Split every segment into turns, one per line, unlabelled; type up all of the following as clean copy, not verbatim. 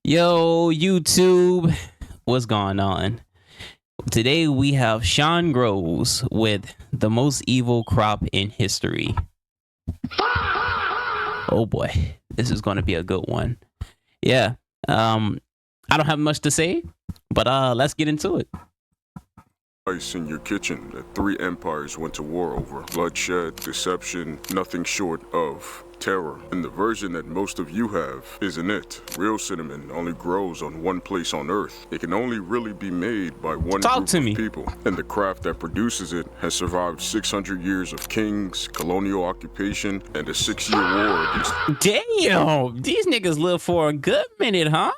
Yo, YouTube, what's going on? Today we have Shawn Groves with the most evil crop in history. Oh boy, this is going to be a good one. Yeah, I don't have much to say, but let's get into it.
Ice in your kitchen that three empires went to war over. Bloodshed, deception, nothing short of terror. And the version that most of you have isn't it. Real cinnamon only grows on one place on Earth. It can only really be made by one group of people. And the craft that produces it has survived 600 years of kings, colonial occupation, and a 6-year war against...
Damn, these niggas live for a good minute, huh?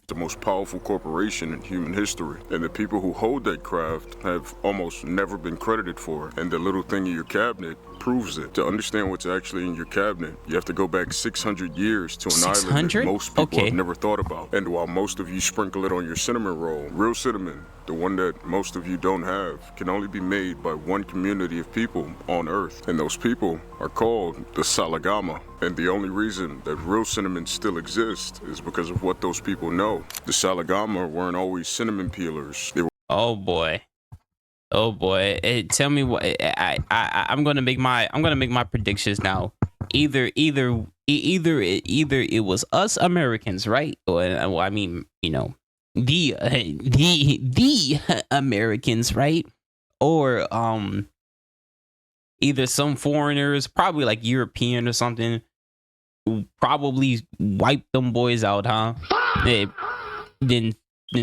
The most powerful corporation in human history, and the people who hold that craft have almost never been credited for it. And the little thing in your cabinet proves it. To understand what's actually in your cabinet, you have to go back 600 years to an island that most people have never thought about. And while most of you sprinkle it on your cinnamon roll, real cinnamon, the one that most of you don't have, can only be made by one community of people on Earth. And those people are called the Salagama. And the only reason that real cinnamon still exists is because of what those people know. The Salagama weren't always cinnamon peelers. They were
oh boy. Hey, tell me what I'm gonna make my predictions now. Either it was us Americans, right? Or I mean, you know, the Americans, right? Or either some foreigners, probably like European or something, who probably wiped them boys out, huh? They then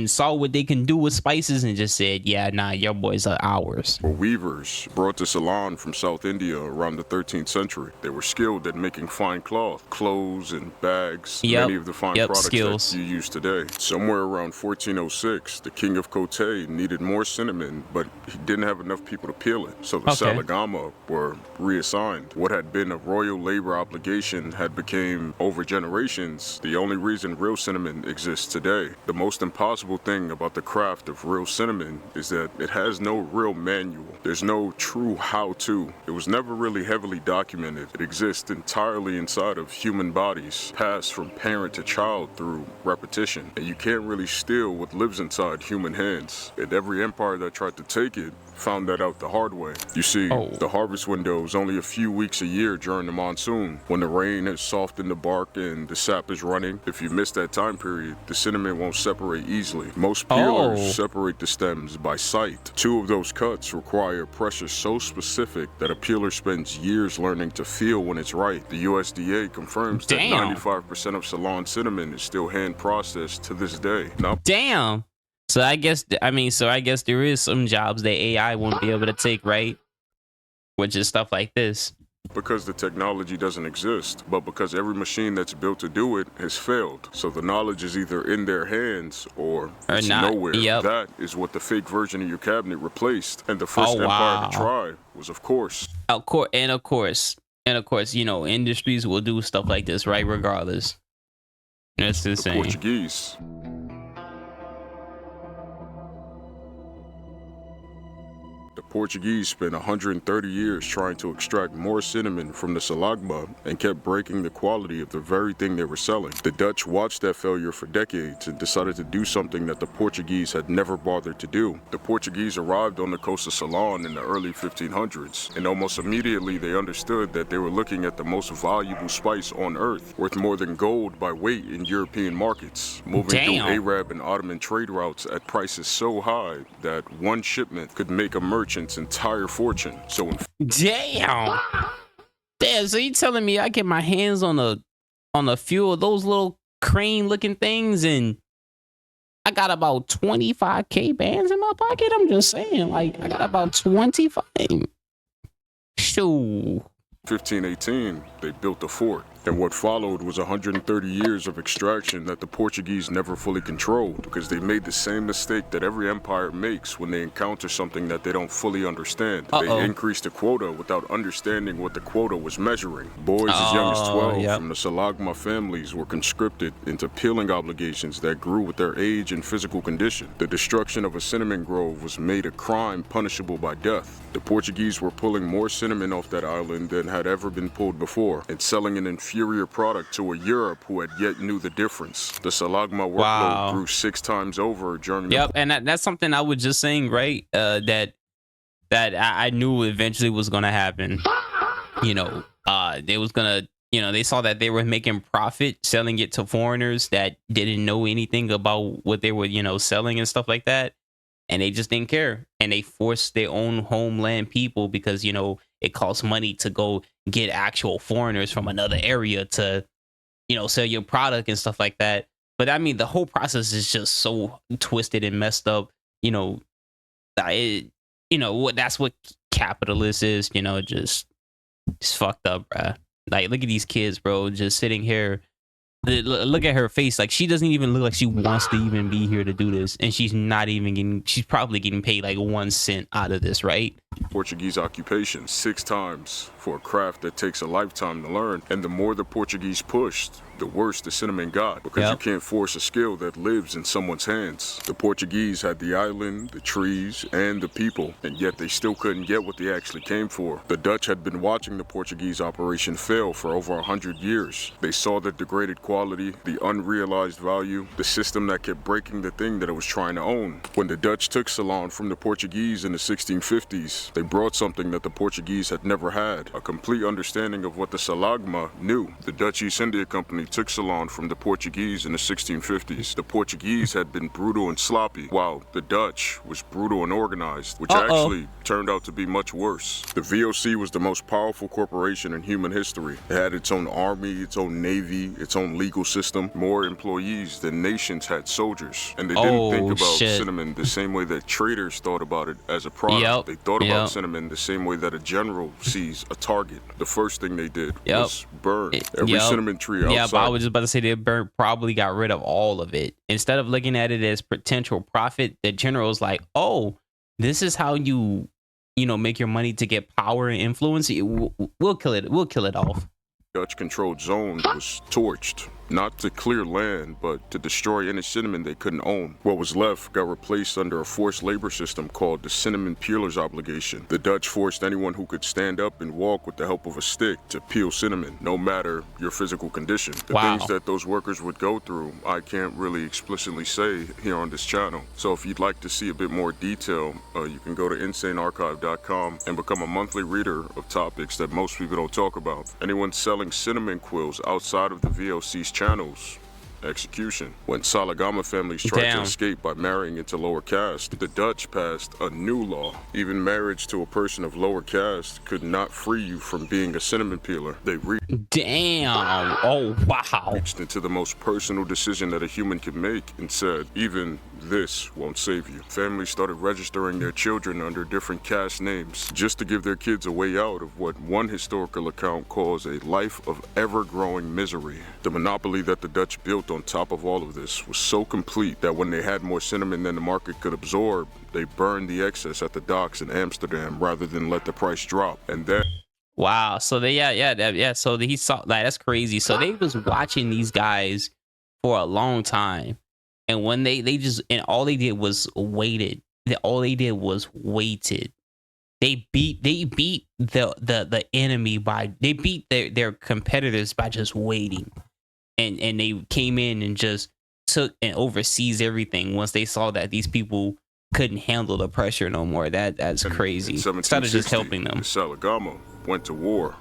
saw what they can do with spices and just said, yeah, nah, your boys are ours.
Were weavers brought to Ceylon from South India around the 13th century. They were skilled at making fine cloth, clothes and bags, many of the fine products that you use today. Somewhere around 1406, the king of Kotte needed more cinnamon, but he didn't have enough people to peel it. So the Salagama were reassigned. What had been a royal labor obligation had become, over generations, the only reason real cinnamon exists today. The most impossible thing about the craft of real cinnamon is that it has no real manual. There's no true how-to. It was never really heavily documented. It exists entirely inside of human bodies, passed from parent to child through repetition. And you can't really steal what lives inside human hands. And every empire that tried to take it found that out the hard way. You see, the harvest window is only a few weeks a year during the monsoon, when the rain has softened the bark and the sap is running. If you miss that time period, the cinnamon won't separate easily. Most peelers separate the stems by sight. 2 of those cuts require pressure so specific that a peeler spends years learning to feel when it's right. The USDA confirms that 95% of Ceylon cinnamon is still hand processed to this day.
Damn. So I guess there is some jobs that AI won't be able to take, right? Which is stuff like this.
Because the technology doesn't exist, but because every machine that's built to do it has failed. So the knowledge is either in their hands or it's not. Nowhere. That is what the fake version of your cabinet replaced. And the first empire to try was, of course, you know, industries will do stuff like this, right? Regardless. That's insane. The Portuguese. The Portuguese spent 130 years trying to extract more cinnamon from the Salagma and kept breaking the quality of the very thing they were selling. The Dutch watched that failure for decades and decided to do something that the Portuguese had never bothered to do. The Portuguese arrived on the coast of Ceylon in the early 1500s, and almost immediately they understood that they were looking at the most valuable spice on Earth, worth more than gold by weight in European markets, moving through Arab and Ottoman trade routes at prices so high that one shipment could make a merchant's entire fortune. So
damn, so you telling me I get my hands on a few of those little crane looking things and I got about 25k bands in my pocket? I'm just saying, like, I got about 25. Shoo.
1518, they built a fort. And what followed was 130 years of extraction that the Portuguese never fully controlled, because they made the same mistake that every empire makes when they encounter something that they don't fully understand. They increased the quota without understanding what the quota was measuring. Boys as young as 12 from the Salagma families were conscripted into peeling obligations that grew with their age and physical condition. The destruction of a cinnamon grove was made a crime punishable by death. The Portuguese were pulling more cinnamon off that island than had ever been pulled before, and selling it in inferior product to a Europe who had yet knew the difference. The Salagma workload grew 6 times over during the...
Yep, and that's something I was just saying, right? That I knew eventually was going to happen. You know, they was going to, you know, they saw that they were making profit selling it to foreigners that didn't know anything about what they were, you know, selling and stuff like that. And they just didn't care. And they forced their own homeland people because, you know, it costs money to go get actual foreigners from another area to, you know, sell your product and stuff like that. But I mean, the whole process is just so twisted and messed up. You know, you know what? That's what capitalist is. You know, just fucked up, bruh. Like, look at these kids, bro, just sitting here. Look at her face. Like, she doesn't even look like she wants to even be here to do this, and she's not even getting. She's probably getting paid like 1 cent out of this, right?
Portuguese occupation 6 times for a craft that takes a lifetime to learn. And the more the Portuguese pushed, the worse the cinnamon got, because you can't force a skill that lives in someone's hands. The Portuguese had the island, the trees, and the people, and yet they still couldn't get what they actually came for. The Dutch had been watching the Portuguese operation fail for over 100 years. They saw the degraded quality, the unrealized value, the system that kept breaking the thing that it was trying to own. When the Dutch took Ceylon from the Portuguese in the 1650s, they brought something that the Portuguese had never had, a complete understanding of what the Salagma knew. The Dutch East India Company took Ceylon from the Portuguese in the 1650s. The Portuguese had been brutal and sloppy, while the Dutch was brutal and organized, which actually turned out to be much worse. The VOC was the most powerful corporation in human history. It had its own army, its own navy, its own legal system, more employees than nations had soldiers. And they didn't think about cinnamon the same way that traders thought about it as a product. They thought about cinnamon the same way that a general sees a target. The first thing they did was burn every cinnamon tree outside.
I was just about to say they probably got rid of all of it. Instead of looking at it as potential profit, the general's like, oh, this is how you know, make your money to get power and influence. We'll kill it. We'll kill it off.
Dutch-controlled zone was torched, not to clear land, but to destroy any cinnamon they couldn't own. What was left got replaced under a forced labor system called the cinnamon peeler's obligation. The Dutch forced anyone who could stand up and walk with the help of a stick to peel cinnamon, no matter your physical condition. The things that those workers would go through, I can't really explicitly say here on this channel. So if you'd like to see a bit more detail, you can go to insanearchive.com and become a monthly reader of topics that most people don't talk about. Anyone selling cinnamon quills outside of the VOC's channels, execution. When Salagama families tried to escape by marrying into lower caste, the Dutch passed a new law. Even marriage to a person of lower caste could not free you from being a cinnamon peeler. They reached into the most personal decision that a human can make and said, even this won't save you. Families started registering their children under different caste names just to give their kids a way out of what one historical account calls a life of ever-growing misery. The monopoly that the Dutch built on top of all of this was so complete that when they had more cinnamon than the market could absorb, they burned the excess at the docks in Amsterdam rather than let the price drop. And then
so they so he saw that. That's crazy. So they was watching these guys for a long time, and when they just, and all they did was waited. All they did was waited. They beat the enemy by, they beat their competitors by just waiting, and they came in and just took and overseas everything once they saw that these people couldn't handle the pressure no more. That's crazy. Instead of just helping them.
Salagama went to war.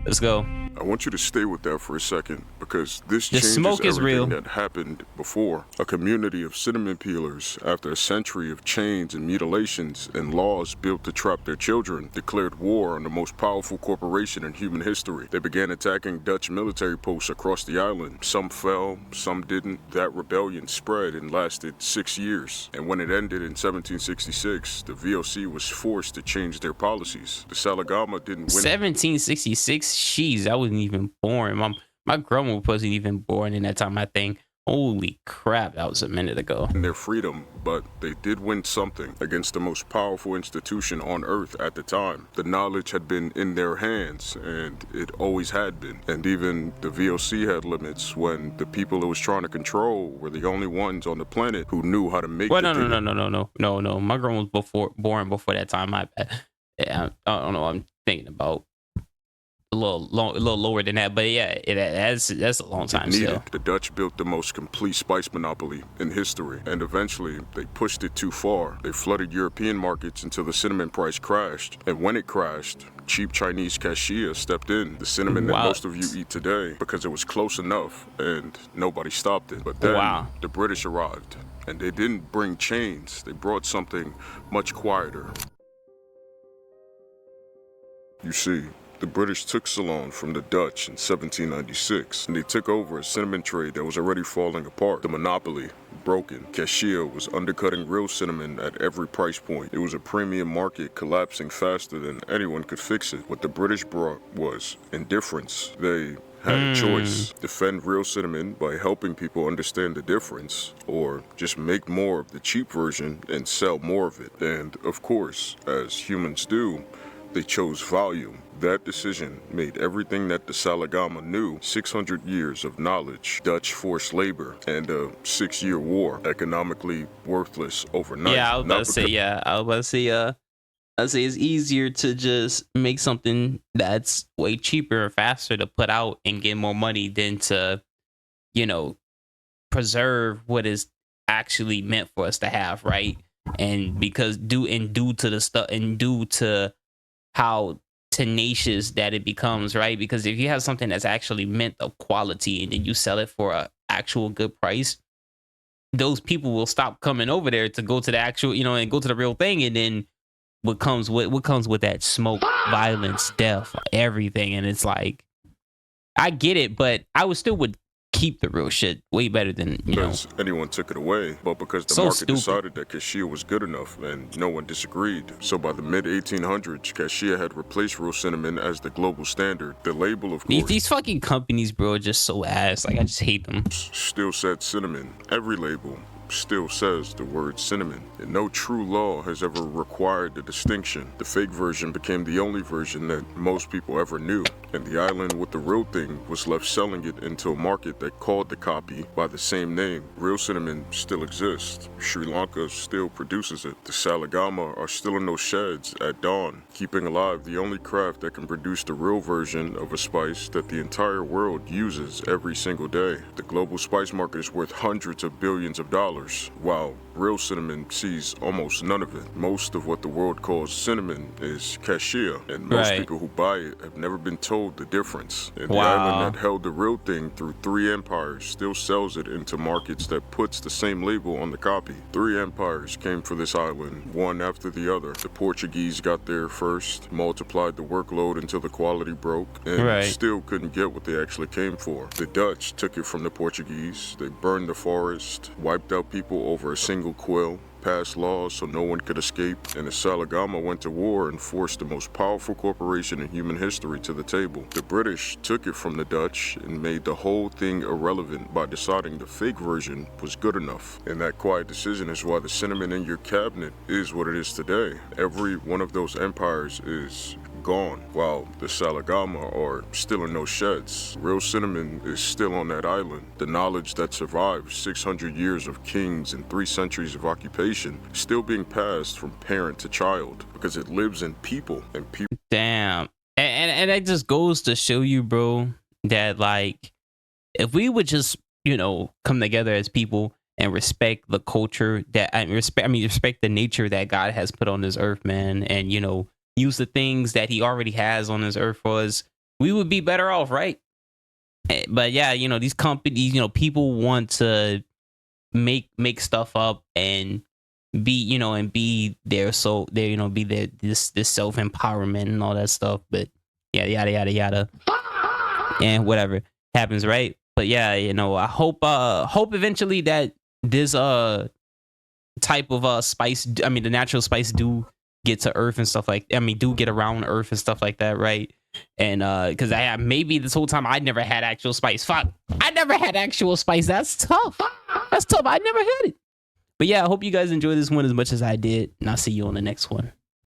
Let's go.
I want you to stay with that for a second, because this changes everything that happened before. A community of cinnamon peelers, after a century of chains and mutilations and laws built to trap their children, declared war on the most powerful corporation in human history. They began attacking Dutch military posts across the island. Some fell, some didn't. That rebellion spread and lasted 6 years. And when it ended in 1766, the VOC was forced to change their policies. The Salagama didn't win.
1766? Jeez, I wasn't even born. My grandma wasn't even born in that time, I think. Holy crap, that was a minute ago.
Their freedom, but they did win something against the most powerful institution on earth at the time. The knowledge had been in their hands, and it always had been. And even the VOC had limits when the people it was trying to control were the only ones on the planet who knew how to make
no. My grandma was born before that time. My bad. Yeah, I don't know what I'm thinking about. a little lower than that, but yeah, that's a long time still.
The Dutch built the most complete spice monopoly in history, and eventually they pushed it too far. They flooded European markets until the cinnamon price crashed, and when it crashed, cheap Chinese cassia stepped in, the cinnamon that most of you eat today, because it was close enough and nobody stopped it. But then the British arrived, and they didn't bring chains, they brought something much quieter. You see, the British took Ceylon from the Dutch in 1796, and they took over a cinnamon trade that was already falling apart. The monopoly, broken. Cassia was undercutting real cinnamon at every price point. It was a premium market collapsing faster than anyone could fix it. What the British brought was indifference. They had a choice: defend real cinnamon by helping people understand the difference, or just make more of the cheap version and sell more of it. And of course, as humans do, they chose volume. That decision made everything that the Salagama knew: 600 years of knowledge, Dutch forced labor, and a 6-year war, economically worthless overnight.
Yeah, I was about to say, I'd say it's easier to just make something that's way cheaper and faster to put out and get more money than to, preserve what is actually meant for us to have, right? And because due to how tenacious that it becomes, right? Because if you have something that's actually meant of quality and then you sell it for an actual good price, those people will stop coming over there to go to the actual, and go to the real thing. And then what comes with that: smoke, violence, death, everything. And it's like, I get it, but I would keep the real shit way better than
because anyone took it away, but because the market decided that cassia was good enough and no one disagreed. So by the mid-1800s, cassia had replaced real cinnamon as the global standard. The label, of course,
these fucking companies, bro, are just so ass. Like, I just hate them.
Still said cinnamon. Every label still says the word cinnamon, and no true law has ever required the distinction. The fake version became the only version that most people ever knew, and the island with the real thing was left selling it into a market that called the copy by the same name. Real cinnamon still exists. Sri Lanka still produces it. The Salagama are still in those sheds at dawn, keeping alive the only craft that can produce the real version of a spice that the entire world uses every single day. The global spice market is worth hundreds of billions of dollars, while real cinnamon sees almost none of it. Most of what the world calls cinnamon is cassia, and most people who buy it have never been told the difference. And the island that held the real thing through 3 empires still sells it into markets that puts the same label on the copy. 3 empires came for this island, one after the other. The Portuguese got there first, multiplied the workload until the quality broke, and still couldn't get what they actually came for. The Dutch took it from the Portuguese. They burned the forest, wiped out people over a single quill, passed laws so no one could escape, and the Salagama went to war and forced the most powerful corporation in human history to the table. The British took it from the Dutch and made the whole thing irrelevant by deciding the fake version was good enough. And that quiet decision is why the cinnamon in your cabinet is what it is today. Every one of those empires is gone, while the Salagama are still in those sheds. Real cinnamon is still on that island. The knowledge that survived 600 years of kings and 3 centuries of occupation is still being passed from parent to child because it lives in people, and people.
Damn. And that just goes to show you, bro, that like, if we would just, come together as people and respect the culture respect the nature that God has put on this earth, man, and use the things that he already has on this earth for us, we would be better off, right? But yeah, these companies, people want to make stuff up and be, and be there, so they, be there, this self-empowerment and all that stuff. But yeah, yada yada, and whatever happens, right? But yeah, I hope eventually that this type of spice, the natural spice do get to Earth and stuff do get around Earth and stuff like that, right? And because maybe this whole time I never had actual spice. Fuck, I never had actual spice. That's tough. I never had it. But yeah, I hope you guys enjoyed this one as much as I did, and I'll see you on the next one.